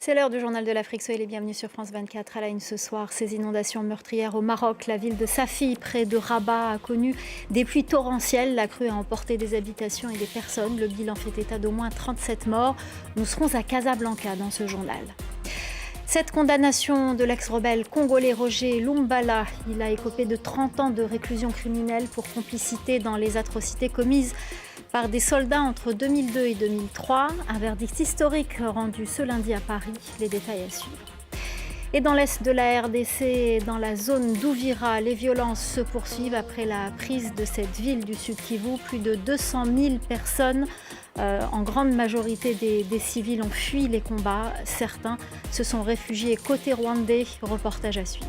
C'est l'heure du journal de l'Afrique. Soyez les bienvenus sur France 24. À la une ce soir, ces inondations meurtrières au Maroc. La ville de Safi, près de Rabat, a connu des pluies torrentielles. La crue a emporté des habitations et des personnes. Le bilan fait état d'au moins 37 morts. Nous serons à Casablanca dans ce journal. Cette condamnation de l'ex-rebelle congolais Roger Lumbala, il a écopé de 30 ans de réclusion criminelle pour complicité dans les atrocités commises par des soldats entre 2002 et 2003. Un verdict historique rendu ce lundi à Paris. Les détails à suivre. Et dans l'est de la RDC, dans la zone d'Ouvira, les violences se poursuivent après la prise de cette ville du Sud Kivu. Plus de 200 000 personnes, en grande majorité des civils, ont fui les combats. Certains se sont réfugiés côté rwandais. Reportage à suivre.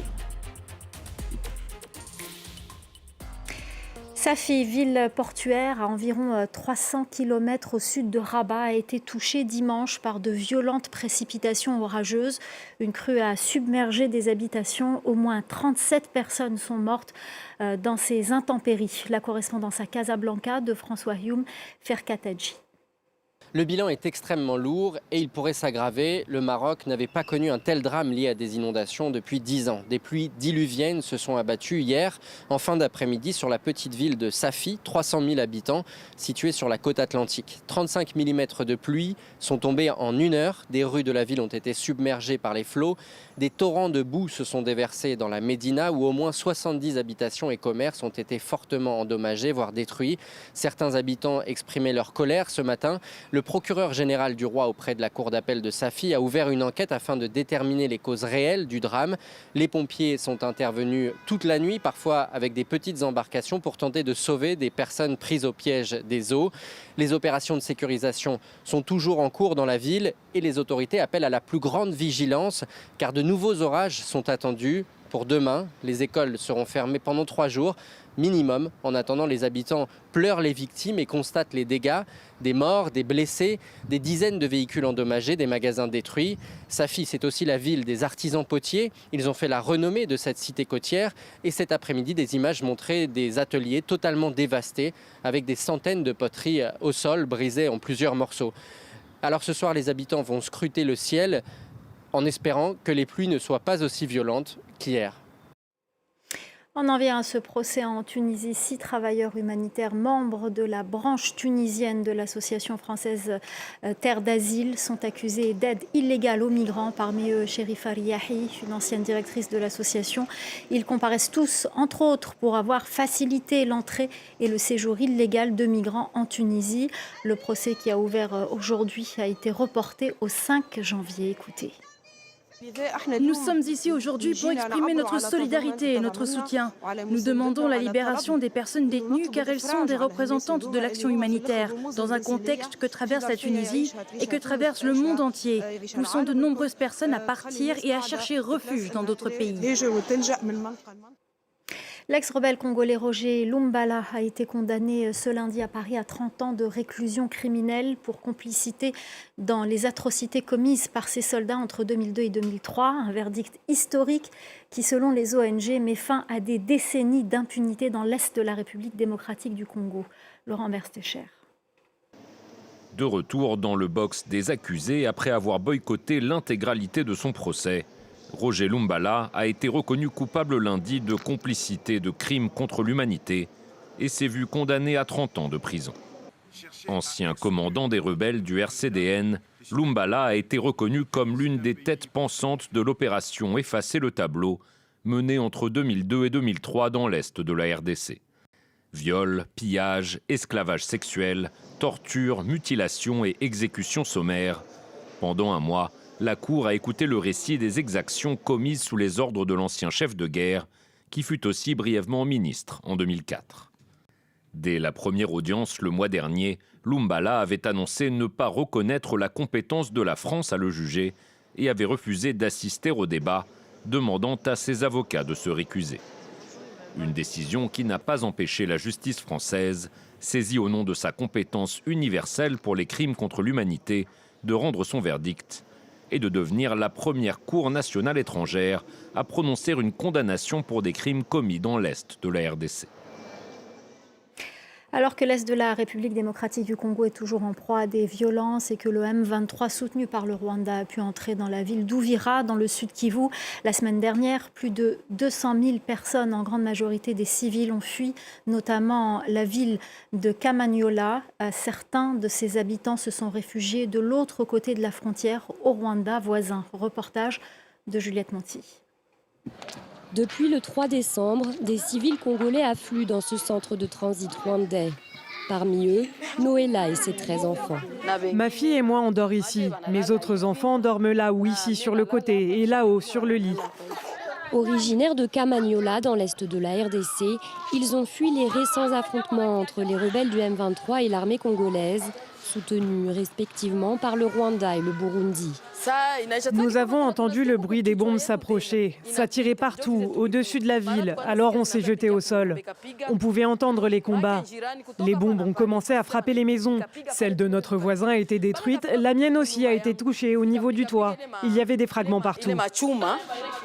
Safi, ville portuaire à environ 300 km au sud de Rabat, a été touchée dimanche par de violentes précipitations orageuses. Une crue a submergé des habitations. Au moins 37 personnes sont mortes dans ces intempéries. La correspondance à Casablanca de François Hume Ferkatadji. Le bilan est extrêmement lourd et il pourrait s'aggraver. Le Maroc n'avait pas connu un tel drame lié à des inondations depuis 10 ans. Des pluies diluviennes se sont abattues hier, en fin d'après-midi, sur la petite ville de Safi, 300 000 habitants, située sur la côte atlantique. 35 mm de pluie sont tombés en 1 heure. Des rues de la ville ont été submergées par les flots. Des torrents de boue se sont déversés dans la Médina, où au moins 70 habitations et commerces ont été fortement endommagés, voire détruits. Certains habitants exprimaient leur colère ce matin. Le procureur général du roi auprès de la cour d'appel de Safi a ouvert une enquête afin de déterminer les causes réelles du drame. Les pompiers sont intervenus toute la nuit, parfois avec des petites embarcations, pour tenter de sauver des personnes prises au piège des eaux. Les opérations de sécurisation sont toujours en cours dans la ville et les autorités appellent à la plus grande vigilance car de nouveaux orages sont attendus. Pour demain, les écoles seront fermées pendant 3 jours minimum. En attendant, les habitants pleurent les victimes et constatent les dégâts, des morts, des blessés, des dizaines de véhicules endommagés, des magasins détruits. Safi, c'est aussi la ville des artisans potiers. Ils ont fait la renommée de cette cité côtière. Et cet après-midi, des images montraient des ateliers totalement dévastés avec des centaines de poteries au sol brisées en plusieurs morceaux. Alors ce soir, les habitants vont scruter le ciel en espérant que les pluies ne soient pas aussi violentes qu'hier. On en vient à ce procès en Tunisie. 6 travailleurs humanitaires membres de la branche tunisienne de l'association française Terre d'Asile sont accusés d'aide illégale aux migrants. Parmi eux, Chérifa Riahi, une ancienne directrice de l'association. Ils comparaissent tous, entre autres, pour avoir facilité l'entrée et le séjour illégal de migrants en Tunisie. Le procès qui a ouvert aujourd'hui a été reporté au 5 janvier. Écoutez. Nous sommes ici aujourd'hui pour exprimer notre solidarité et notre soutien. Nous demandons la libération des personnes détenues car elles sont des représentantes de l'action humanitaire dans un contexte que traverse la Tunisie et que traverse le monde entier. Poussons de nombreuses personnes à partir et à chercher refuge dans d'autres pays. L'ex-rebelle congolais Roger Lumbala a été condamné ce lundi à Paris à 30 ans de réclusion criminelle pour complicité dans les atrocités commises par ses soldats entre 2002 et 2003. Un verdict historique qui, selon les ONG, met fin à des décennies d'impunité dans l'est de la République démocratique du Congo. Laurent Berstecher. De retour dans le box des accusés après avoir boycotté l'intégralité de son procès. Roger Lumbala a été reconnu coupable lundi de complicité de crimes contre l'humanité et s'est vu condamné à 30 ans de prison. Ancien commandant des rebelles du RCDN, Lumbala a été reconnu comme l'une des têtes pensantes de l'opération Effacer le tableau, menée entre 2002 et 2003 dans l'est de la RDC. Viols, pillages, esclavage sexuel, torture, mutilation et exécution sommaire. Pendant un mois, la Cour a écouté le récit des exactions commises sous les ordres de l'ancien chef de guerre, qui fut aussi brièvement ministre en 2004. Dès la première audience le mois dernier, Lumbala avait annoncé ne pas reconnaître la compétence de la France à le juger et avait refusé d'assister au débat, demandant à ses avocats de se récuser. Une décision qui n'a pas empêché la justice française, saisie au nom de sa compétence universelle pour les crimes contre l'humanité, de rendre son verdict et de devenir la première cour nationale étrangère à prononcer une condamnation pour des crimes commis dans l'est de la RDC. Alors que l'Est de la République démocratique du Congo est toujours en proie à des violences et que le M23 soutenu par le Rwanda a pu entrer dans la ville d'Uvira, dans le sud Kivu, la semaine dernière, plus de 200 000 personnes, en grande majorité des civils, ont fui, notamment la ville de Kamanyola. Certains de ses habitants se sont réfugiés de l'autre côté de la frontière, au Rwanda voisin. Reportage de Juliette Monti. Depuis le 3 décembre, des civils congolais affluent dans ce centre de transit rwandais. Parmi eux, Noëlla et ses 13 enfants. Ma fille et moi, on dort ici. Mes autres enfants dorment là ou ici sur le côté et là-haut sur le lit. Originaires de Kamanyola, dans l'est de la RDC, ils ont fui les récents affrontements entre les rebelles du M23 et l'armée congolaise, soutenus respectivement par le Rwanda et le Burundi. Nous avons entendu le bruit des bombes s'approcher. Ça tirait partout, au-dessus de la ville. Alors on s'est jeté au sol. On pouvait entendre les combats. Les bombes ont commencé à frapper les maisons. Celle de notre voisin a été détruite. La mienne aussi a été touchée au niveau du toit. Il y avait des fragments partout.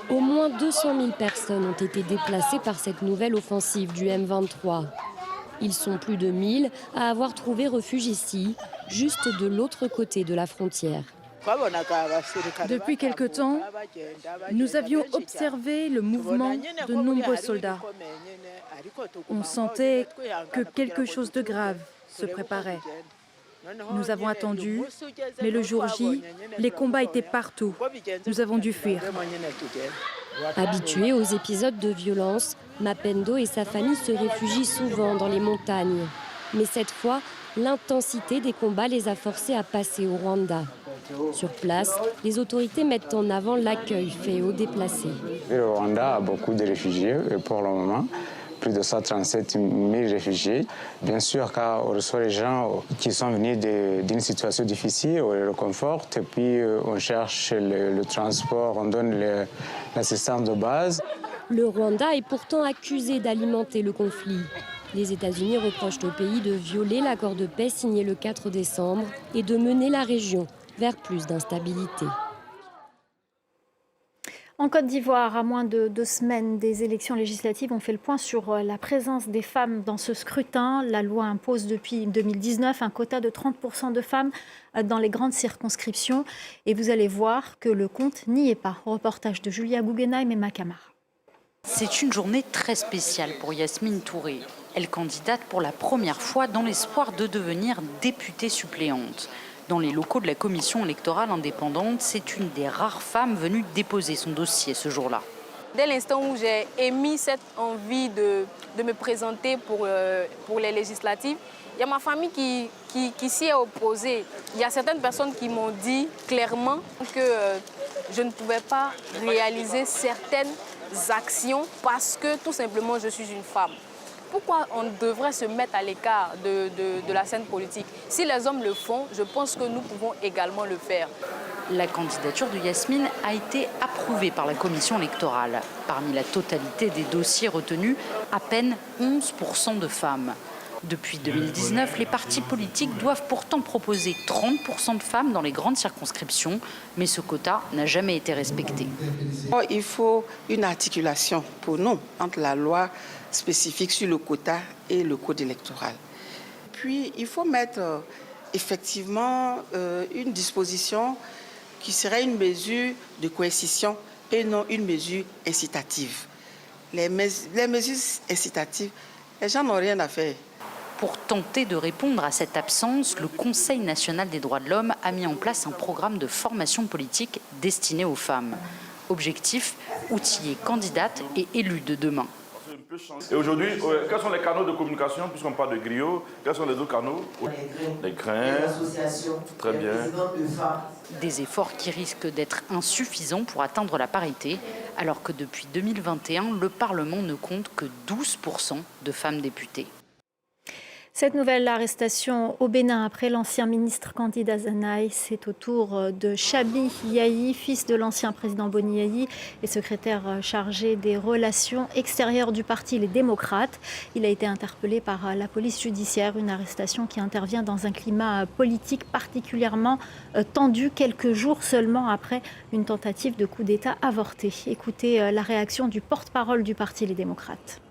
Au moins 200 000 personnes ont été déplacées par cette nouvelle offensive du M23. Ils sont plus de 1000 à avoir trouvé refuge ici, juste de l'autre côté de la frontière. Depuis quelque temps, nous avions observé le mouvement de nombreux soldats. On sentait que quelque chose de grave se préparait. Nous avons attendu, mais le jour J, les combats étaient partout. Nous avons dû fuir. Habitué aux épisodes de violence, Mapendo et sa famille se réfugient souvent dans les montagnes. Mais cette fois, l'intensité des combats les a forcés à passer au Rwanda. Sur place, les autorités mettent en avant l'accueil fait aux déplacés. Le Rwanda a beaucoup de réfugiés pour le moment. Plus de 137 000 réfugiés. Bien sûr, car on reçoit les gens qui sont venus d'une situation difficile, on les réconforte, et puis on cherche le transport, on donne l'assistance de base. Le Rwanda est pourtant accusé d'alimenter le conflit. Les États-Unis reprochent au pays de violer l'accord de paix signé le 4 décembre et de mener la région vers plus d'instabilité. En Côte d'Ivoire, à moins de 2 semaines des élections législatives, on fait le point sur la présence des femmes dans ce scrutin. La loi impose depuis 2019 un quota de 30% de femmes dans les grandes circonscriptions. Et vous allez voir que le compte n'y est pas. Reportage de Julia Guggenheim et Makamara. C'est une journée très spéciale pour Yasmine Touré. Elle candidate pour la première fois dans l'espoir de devenir députée suppléante. Dans les locaux de la commission électorale indépendante, c'est une des rares femmes venues déposer son dossier ce jour-là. Dès l'instant où j'ai émis cette envie de me présenter pour les législatives, il y a ma famille qui s'y est opposée. Il y a certaines personnes qui m'ont dit clairement que je ne pouvais pas réaliser certaines actions parce que tout simplement je suis une femme. Pourquoi on devrait se mettre à l'écart de la scène politique? Si les hommes le font, je pense que nous pouvons également le faire. La candidature de Yasmine a été approuvée par la commission électorale. Parmi la totalité des dossiers retenus, à peine 11% de femmes. Depuis 2019, les partis politiques doivent pourtant proposer 30% de femmes dans les grandes circonscriptions, mais ce quota n'a jamais été respecté. Il faut une articulation pour nous entre la loi spécifique sur le quota et le code électoral. Puis, il faut mettre effectivement une disposition qui serait une mesure de coercition et non une mesure incitative. Les mesures incitatives, les gens n'ont rien à faire. Pour tenter de répondre à cette absence, le Conseil national des droits de l'homme a mis en place un programme de formation politique destiné aux femmes. Objectif, outiller candidates et élus de demain. Et aujourd'hui, quels sont les canaux de communication, puisqu'on parle de griots? Quels sont les autres canaux? Les grains, très bien. Des efforts qui risquent d'être insuffisants pour atteindre la parité, alors que depuis 2021, le Parlement ne compte que 12% de femmes députées. Cette nouvelle arrestation au Bénin après l'ancien ministre candidat Zanaï, c'est au tour de Chabi Yahi, fils de l'ancien président Boni Yahi et secrétaire chargé des relations extérieures du parti Les Démocrates. Il a été interpellé par la police judiciaire, une arrestation qui intervient dans un climat politique particulièrement tendu, quelques jours seulement après une tentative de coup d'État avortée. Écoutez la réaction du porte-parole du parti Les Démocrates.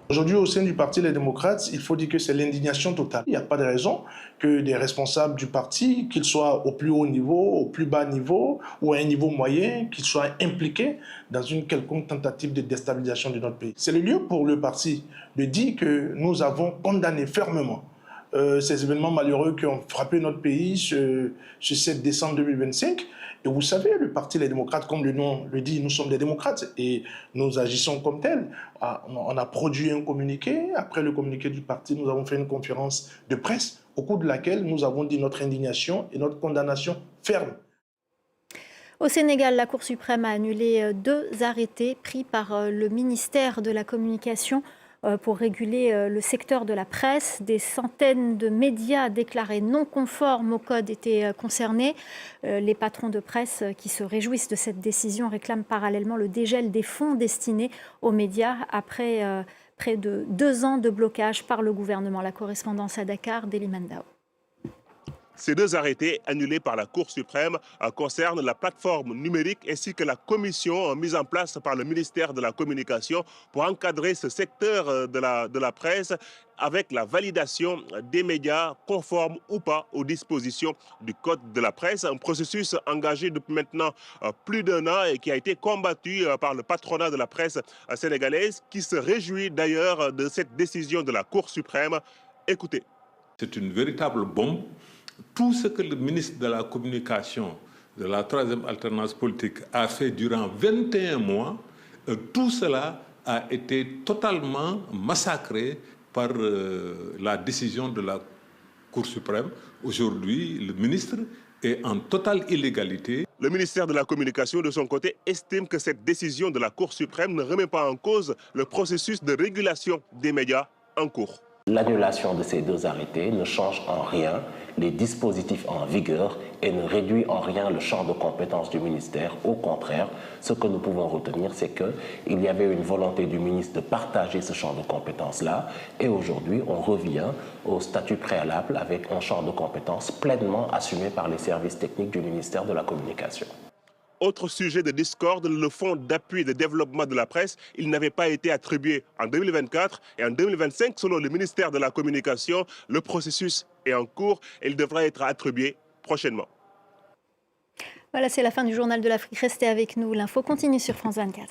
Aujourd'hui, au sein du Parti Les Démocrates, il faut dire que c'est l'indignation totale. Il n'y a pas de raison que des responsables du parti, qu'ils soient au plus haut niveau, au plus bas niveau ou à un niveau moyen, qu'ils soient impliqués dans une quelconque tentative de déstabilisation de notre pays. C'est le lieu pour le parti de dire que nous avons condamné fermement ces événements malheureux qui ont frappé notre pays ce 7 décembre 2025. Et vous savez, le Parti Les Démocrates, comme le nom le dit, nous sommes des démocrates et nous agissons comme tels. On a produit un communiqué. Après le communiqué du parti, nous avons fait une conférence de presse au cours de laquelle nous avons dit notre indignation et notre condamnation ferme. Au Sénégal, la Cour suprême a annulé 2 arrêtés pris par le ministère de la Communication pour réguler le secteur de la presse. Des centaines de médias déclarés non conformes au code étaient concernés. Les patrons de presse qui se réjouissent de cette décision réclament parallèlement le dégel des fonds destinés aux médias après près de 2 ans de blocage par le gouvernement. La correspondance à Dakar d'Elimandao. Ces 2 arrêtés annulés par la Cour suprême concernent la plateforme numérique ainsi que la commission mise en place par le ministère de la Communication pour encadrer ce secteur de la presse avec la validation des médias conformes ou pas aux dispositions du Code de la presse. Un processus engagé depuis maintenant plus d'1 an et qui a été combattu par le patronat de la presse sénégalaise qui se réjouit d'ailleurs de cette décision de la Cour suprême. Écoutez. C'est une véritable bombe. Tout ce que le ministre de la Communication, de la 3e alternance politique, a fait durant 21 mois, tout cela a été totalement massacré par la décision de la Cour suprême. Aujourd'hui, le ministre est en totale illégalité. Le ministère de la Communication, de son côté, estime que cette décision de la Cour suprême ne remet pas en cause le processus de régulation des médias en cours. L'annulation de ces 2 arrêtés ne change en rien les dispositifs en vigueur et ne réduit en rien le champ de compétences du ministère. Au contraire, ce que nous pouvons retenir, c'est qu'il y avait une volonté du ministre de partager ce champ de compétences-là. Et aujourd'hui, on revient au statut préalable avec un champ de compétences pleinement assumé par les services techniques du ministère de la Communication. Autre sujet de discorde, le fonds d'appui et de développement de la presse, il n'avait pas été attribué en 2024 et en 2025, selon le ministère de la Communication, le processus est en cours et il devra être attribué prochainement. Voilà, c'est la fin du journal de l'Afrique. Restez avec nous, l'info continue sur France 24.